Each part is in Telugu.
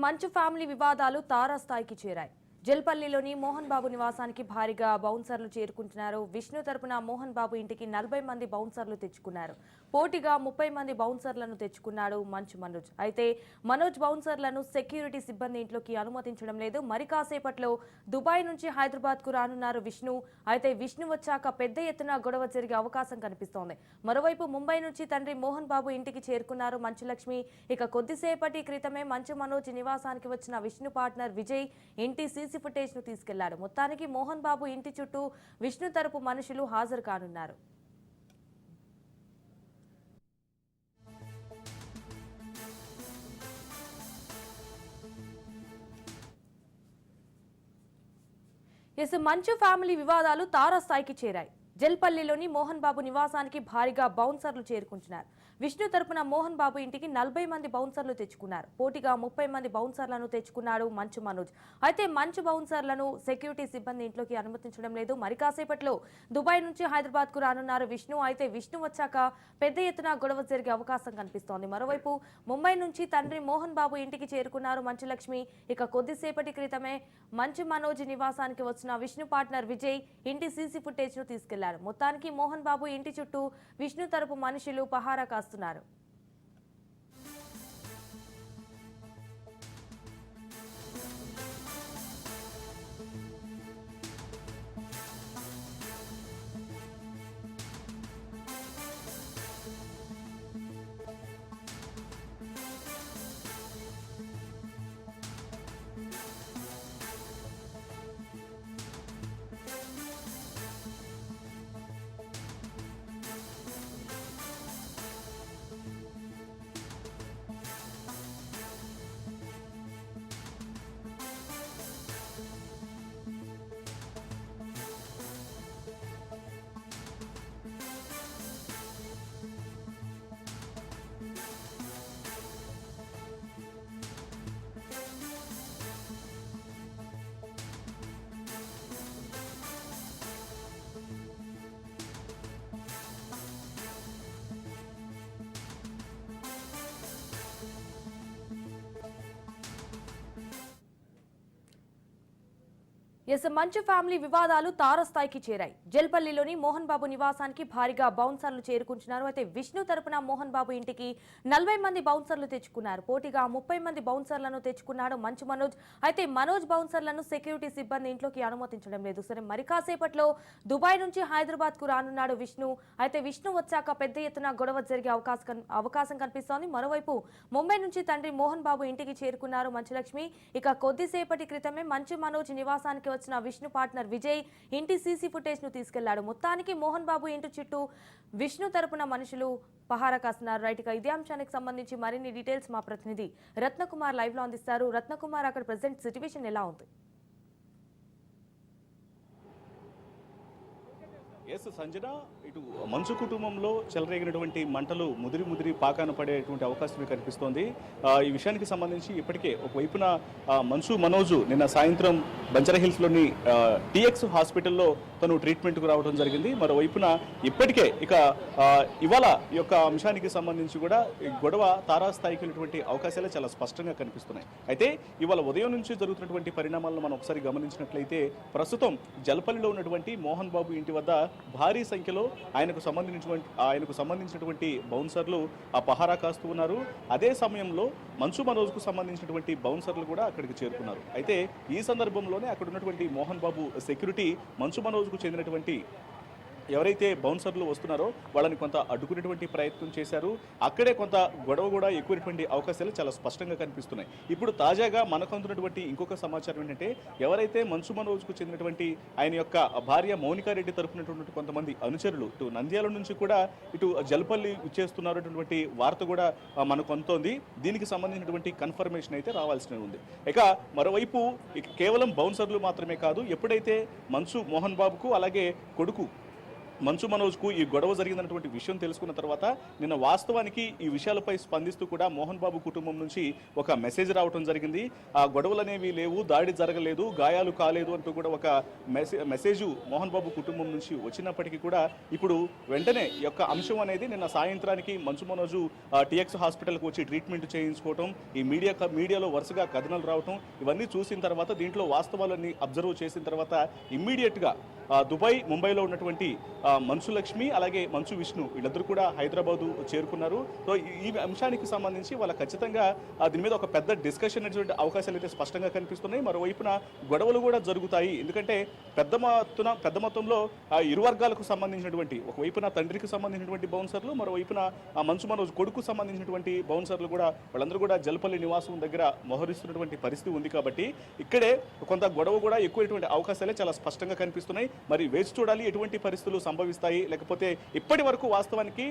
మంచు ఫ్యామిలీ వివాదాలు తారాస్థాయికి చేరాయి. జల్పల్లిలోని మోహన్ బాబు నివాసానికి భారీగా బౌన్సర్లు చేరుకుంటున్నారు. విష్ణు తరపున మోహన్ బాబు ఇంటికి 40 మంది బౌన్సర్లు తెచ్చుకున్నారు. పోటీగా 30 మంది బౌన్సర్లను తెచ్చుకున్నాడు మంచు మనోజ్. అయితే మనోజ్ బౌన్సర్లను సెక్యూరిటీ సిబ్బంది ఇంట్లోకి అనుమతించడం లేదు. మరి కాసేపట్లో దుబాయ్ నుంచి హైదరాబాద్ కు రానున్నారు విష్ణు. అయితే విష్ణు వచ్చాక పెద్ద ఎత్తున గొడవ జరిగే అవకాశం కనిపిస్తోంది. మరోవైపు ముంబై నుంచి తండ్రి మోహన్ బాబు ఇంటికి చేరుకున్నారు మంచు లక్ష్మి. ఇక కొద్దిసేపటి క్రితమే మంచు మనోజ్ నివాసానికి వచ్చిన విష్ణు పార్ట్నర్ విజయ్ ఇంటి సీసీ ఫుటేజ్ ను తీసుకెళ్లాడు. మొత్తానికి మోహన్ బాబు ఇంటి చుట్టూ విష్ణు తరపు మనుషులు హాజరు కానున్నారు. మంచు ఫ్యామిలీ వివాదాలు తారాస్థాయికి చేరాయి. జల్పల్లిలోని మోహన్ బాబు నివాసానికి భారీగా బౌన్సర్లు చేరుకుంటున్నారు. విష్ణు తరపున మోహన్ బాబు ఇంటికి 40 మంది బౌన్సర్లు తెచ్చుకున్నారు. పోటీగా 30 మంది బౌన్సర్లను తెచ్చుకున్నాడు మంచు మనోజ్. అయితే మంచు బౌన్సర్లను సెక్యూరిటీ సిబ్బంది ఇంట్లోకి అనుమతించడం లేదు. మరి కాసేపట్లో దుబాయ్ నుంచి హైదరాబాద్ కు రానున్నారు విష్ణు. అయితే విష్ణు వచ్చాక పెద్ద ఎత్తున గొడవ జరిగే అవకాశం కనిపిస్తోంది. మరోవైపు ముంబై నుంచి తండ్రి మోహన్ బాబు ఇంటికి చేరుకున్నారు మంచు లక్ష్మి. ఇక కొద్దిసేపటి క్రితమే మంచు మనోజ్ నివాసానికి వచ్చిన విష్ణు పార్ట్నర్ విజయ్ ఇంటి సీసీ ఫుటేజ్ ను తీసుకెళ్లారు. మొత్తానికి మోహన్ బాబు ఇంటి చుట్టూ విష్ణు తరపు మనుషులు పహారా కాస్తున్నారు. మంచు ఫ్యామిలీ వివాదాలు తారస్థాయికి చేరాయి. జల్పల్లిలోని మోహన్ బాబు నివాసానికి భారీగా బౌన్సర్లు చేరుకుంటున్నారు. అయితే విష్ణు తరపున మోహన్ బాబు ఇంటికి 40 మంది బౌన్సర్లు తెచ్చుకున్నారు. పోటీగా 30 మంది బౌన్సర్లను తెచ్చుకున్నాడు మంచు మనోజ్. అయితే మనోజ్ బౌన్సర్లను సెక్యూరిటీ సిబ్బంది ఇంట్లోకి అనుమతించడం లేదు. సరే, మరి కాసేపట్లో దుబాయ్ నుంచి హైదరాబాద్ కు రానున్నాడు విష్ణు. అయితే విష్ణు వచ్చాక పెద్ద ఎత్తున గొడవ జరిగే అవకాశం కనిపిస్తోంది. మరోవైపు ముంబై నుంచి తండ్రి మోహన్ బాబు ఇంటికి చేరుకున్నారు మంచు లక్ష్మి. ఇక కొద్దిసేపటి క్రితమే మంచు మనోజ్ నివాసానికి వచ్చిన విష్ణు పార్ట్నర్ విజయ్ ఇంటి సీసీ ఫుటేజ్ ను తీసుకెళ్లాడు. మొత్తానికి మోహన్ బాబు ఇంటి చుట్టూ విష్ణు తరపున మనుషులు పహారా కాస్తున్నారు. రైట్, ఇక ఇదే అంశానికి సంబంధించి మరిన్ని డీటెయిల్స్ మా ప్రతినిధి రత్నకుమార్ లైవ్ లో అందిస్తారు. రత్నకుమార్, అక్కడ ప్రెసెంట్ సిచ్యువేషన్ ఎలా ఉంది? ఎస్ సంజన, ఇటు మంచు కుటుంబంలో చెలరేగినటువంటి మంటలు ముదిరి పాకాన పడేటువంటి అవకాశమే కనిపిస్తోంది. ఈ విషయానికి సంబంధించి ఇప్పటికే ఒకవైపున మంచు మనోజు నిన్న సాయంత్రం బంజారాహిల్స్లోని టీఎక్స్ హాస్పిటల్లో తను ట్రీట్మెంట్కు రావడం జరిగింది. మరోవైపున ఇప్పటికే ఇక ఇవాళ ఈ యొక్క అంశానికి సంబంధించి కూడా గొడవ తారాస్థాయికి వెళ్ళినటువంటి అవకాశాలు చాలా స్పష్టంగా కనిపిస్తున్నాయి. అయితే ఇవాళ ఉదయం నుంచి జరుగుతున్నటువంటి పరిణామాలను మనం ఒకసారి గమనించినట్లయితే ప్రస్తుతం జల్పల్లిలో ఉన్నటువంటి మోహన్ బాబు ఇంటి వద్ద భారీ సంఖ్యలో ఆయనకు సంబంధించినటువంటి బౌన్సర్లు ఆ పహారా కాస్తూ ఉన్నారు. అదే సమయంలో మంచు మనోజ్కు సంబంధించినటువంటి బౌన్సర్లు కూడా అక్కడికి చేరుకున్నారు. అయితే ఈ సందర్భంలోనే అక్కడ ఉన్నటువంటి మోహన్ బాబు సెక్యూరిటీ మంచు మనోజ్కు చెందినటువంటి ఎవరైతే బౌన్సర్లు వస్తున్నారో వాళ్ళని కొంత అడ్డుకునేటువంటి ప్రయత్నం చేశారు. అక్కడే కొంత గొడవ కూడా ఎక్కువైనటువంటి అవకాశాలు చాలా స్పష్టంగా కనిపిస్తున్నాయి. ఇప్పుడు తాజాగా మనకు అందుతున్నటువంటి ఇంకొక సమాచారం ఏంటంటే, ఎవరైతే మంచు మనోజ్కు చెందినటువంటి ఆయన యొక్క భార్య మౌనికారెడ్డి తరపునటువంటి కొంతమంది అనుచరులు ఇటు నంద్యాల నుంచి కూడా ఇటు జల్పల్లి ఇచ్చేస్తున్నటువంటి వార్త కూడా మనకు అందుతోంది. దీనికి సంబంధించినటువంటి కన్ఫర్మేషన్ అయితే రావాల్సి ఉంది. ఇక మరోవైపు కేవలం బౌన్సర్లు మాత్రమే కాదు, ఎప్పుడైతే మంచు మోహన్ బాబుకు అలాగే కొడుకు మంచు మనోజ్కు ఈ గొడవ జరిగిందన్నటువంటి విషయం తెలుసుకున్న తర్వాత నిన్న వాస్తవానికి ఈ విషయాలపై స్పందిస్తూ కూడా మోహన్ బాబు కుటుంబం నుంచి ఒక మెసేజ్ రావడం జరిగింది. ఆ గొడవలు అనేవి లేవు, దాడి జరగలేదు, గాయాలు కాలేదు అంటూ కూడా ఒక మెసేజ్ మోహన్ బాబు కుటుంబం నుంచి వచ్చినప్పటికీ కూడా ఇప్పుడు వెంటనే ఈ యొక్క అంశం అనేది నిన్న సాయంత్రానికి మంచు మనోజు టిఎక్స్ హాస్పిటల్కి వచ్చి ట్రీట్మెంట్ చేయించుకోవటం, ఈ మీడియాలో వరుసగా కథనాలు రావటం, ఇవన్నీ చూసిన తర్వాత దీంట్లో వాస్తవాలన్నీ అబ్జర్వ్ చేసిన తర్వాత ఇమ్మీడియట్గా దుబాయ్, ముంబైలో ఉన్నటువంటి మంచు లక్ష్మి అలాగే మంచు విష్ణు వీళ్ళిద్దరూ కూడా హైదరాబాదు చేరుకున్నారు. సో ఈ అంశానికి సంబంధించి వాళ్ళ ఖచ్చితంగా దీని మీద ఒక పెద్ద డిస్కషన్ అనేటువంటి అవకాశాలు అయితే స్పష్టంగా కనిపిస్తున్నాయి. మరోవైపున గొడవలు కూడా జరుగుతాయి. ఎందుకంటే పెద్ద మొత్తంలో ఇరు వర్గాలకు సంబంధించినటువంటి ఒకవైపున తండ్రికి సంబంధించినటువంటి బౌన్సర్లు, మరోవైపున మంచు మనోజ్ కొడుకు సంబంధించినటువంటి బౌన్సర్లు కూడా వాళ్ళందరూ కూడా జలపల్లి నివాసం దగ్గర మోహరిస్తున్నటువంటి పరిస్థితి ఉంది. కాబట్టి ఇక్కడే కొంత గొడవ కూడా ఎక్కువైనటువంటి అవకాశాలే చాలా స్పష్టంగా కనిపిస్తున్నాయి. మరి వేచి చూడాలి ఎటువంటి పరిస్థితులు సంభవిస్తాయి. లేకపోతే ఇప్పటి వరకు వాస్తవానికి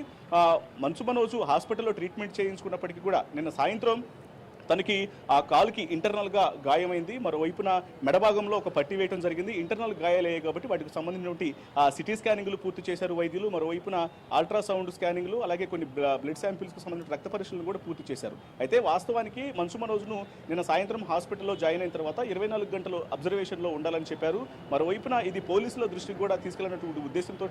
మంచు మనోజు హాస్పిటల్లో ట్రీట్మెంట్ చేయించుకున్నప్పటికీ కూడా నిన్న సాయంత్రం తనకి ఆ కాలుకి ఇంటర్నల్గా గాయమైంది. మరోవైపున మెడభాగంలో ఒక పట్టి వేయడం జరిగింది. ఇంటర్నల్ గాయాలయ్యాయి కాబట్టి వాటికి సంబంధించినటువంటి సిటీ స్కానింగ్లు పూర్తి చేశారు వైద్యులు. మరోవైపున అల్ట్రాసౌండ్ స్కానింగ్లు అలాగే కొన్ని బ్లడ్ శాంపిల్స్కి సంబంధించిన రక్త పరీక్షలను కూడా పూర్తి చేశారు. అయితే వాస్తవానికి మంచు మనోజ్ను నిన్న సాయంత్రం హాస్పిటల్లో జాయిన్ అయిన తర్వాత 24 గంటలు అబ్జర్వేషన్లో ఉండాలని చెప్పారు. మరోవైపున ఇది పోలీసుల దృష్టికి కూడా తీసుకెళ్లినటువంటి ఉద్దేశంతో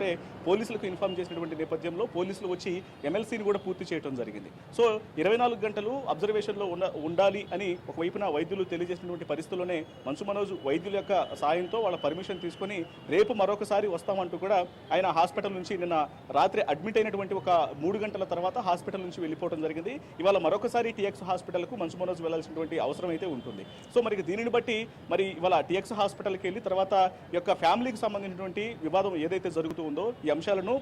పోలీసులకు ఇన్ఫార్మ్ చేసినటువంటి నేపథ్యంలో పోలీసులు వచ్చి ఎమ్మెల్సీని కూడా పూర్తి చేయడం జరిగింది. సో 24 గంటలు అబ్జర్వేషన్లో ఉండాలి అని ఒకవైపున వైద్యులు తెలియజేసినటువంటి పరిస్థితుల్లోనే మంచు మనోజ్ వైద్యుల యొక్క సాయంతో వాళ్ళ పర్మిషన్ తీసుకొని రేపు మరొకసారి వస్తామంటూ కూడా ఆయన హాస్పిటల్ నుంచి నిన్న రాత్రి అడ్మిట్ అయినటువంటి ఒక 3 గంటల తర్వాత హాస్పిటల్ నుంచి వెళ్ళిపోవడం జరిగింది. ఇవాళ మరొకసారి టిఎక్స్ హాస్పిటల్కు మంచు మనోజ్ వెళ్లాల్సినటువంటి అవసరం అయితే ఉంటుంది. సో మరి దీనిని బట్టి మరి ఇవాళ టిఎక్స్ హాస్పిటల్కి వెళ్ళి తర్వాత ఈ యొక్క ఫ్యామిలీకి సంబంధించినటువంటి వివాదం ఏదైతే జరుగుతూ ఉందో ఈ అంశాలను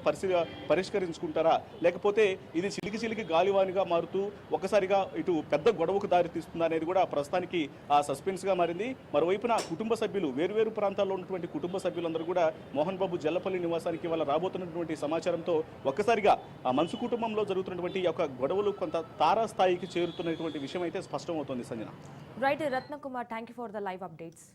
పరిష్కరించుకుంటారా, లేకపోతే ఇది చిలికి గాలివానిగా మారుతూ ఒక్కసారిగా ఇటు పెద్ద గొడవకు దారి తీస్తుందా అనేది కూడా ప్రస్తుతానికి సస్పెన్స్ గా మారింది. మరోవైపున కుటుంబ సభ్యులు వేరువేరు ప్రాంతాల్లో ఉన్నటువంటి కుటుంబ సభ్యులందరూ కూడా మోహన్ బాబు జల్లపల్లి నివాసానికి వాళ్ళ రాబోతున్నటువంటి సమాచారంతో ఒక్కసారిగా ఆ మంచు కుటుంబంలో జరుగుతున్నటువంటి యొక్క గొడవలు కొంత తారాస్థాయికి చేరుతున్నటువంటి విషయం అయితే స్పష్టమవుతోంది. Sanjana. Right Ratnakumar, thank you for the live updates.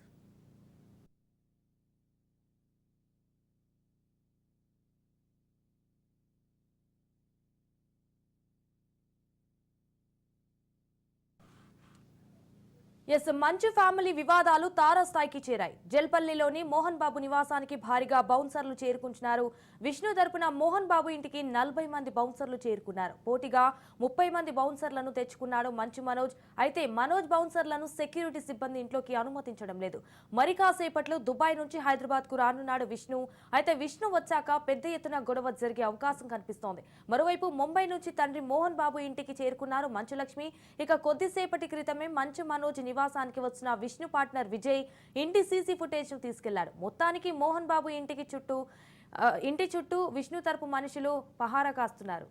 Manchu family వివాదాలు తారాస్థాయికి చేరాయి. జల్పల్లిలోని మోహన్ బాబు నివాసానికి భారీగా బౌన్సర్లు చేరుకుంటున్నారు. విష్ణు తరపున మోహన్ బాబు ఇంటికి 40 మంది బౌన్సర్లు చేరుకున్నారు. పోటీగా 30 మంది బౌన్సర్లను తెచ్చుకున్నాడు మంచు మనోజ్. అయితే మనోజ్ బౌన్సర్లను సెక్యూరిటీ సిబ్బంది ఇంట్లోకి అనుమతించడం లేదు. మరి కాసేపట్లో దుబాయ్ నుంచి హైదరాబాద్ కు రానున్నాడు విష్ణు. అయితే విష్ణు వచ్చాక పెద్ద ఎత్తున గొడవ జరిగే అవకాశం కనిపిస్తోంది. మరోవైపు ముంబై నుంచి తండ్రి మోహన్ బాబు ఇంటికి చేరుకున్నారు మంచు లక్ష్మి. ఇక కొద్దిసేపటి క్రితమే మంచు మనోజ్ నివాసానికి వచ్చిన విష్ణు పార్ట్నర్ విజయ్ ఇంటి సీసీ ఫుటేజ్ ను తీసుకెళ్లాడు. మొత్తానికి మోహన్ బాబు ఇంటి చుట్టూ విష్ణు తరపు మనుషులు పహారా కాస్తున్నారు.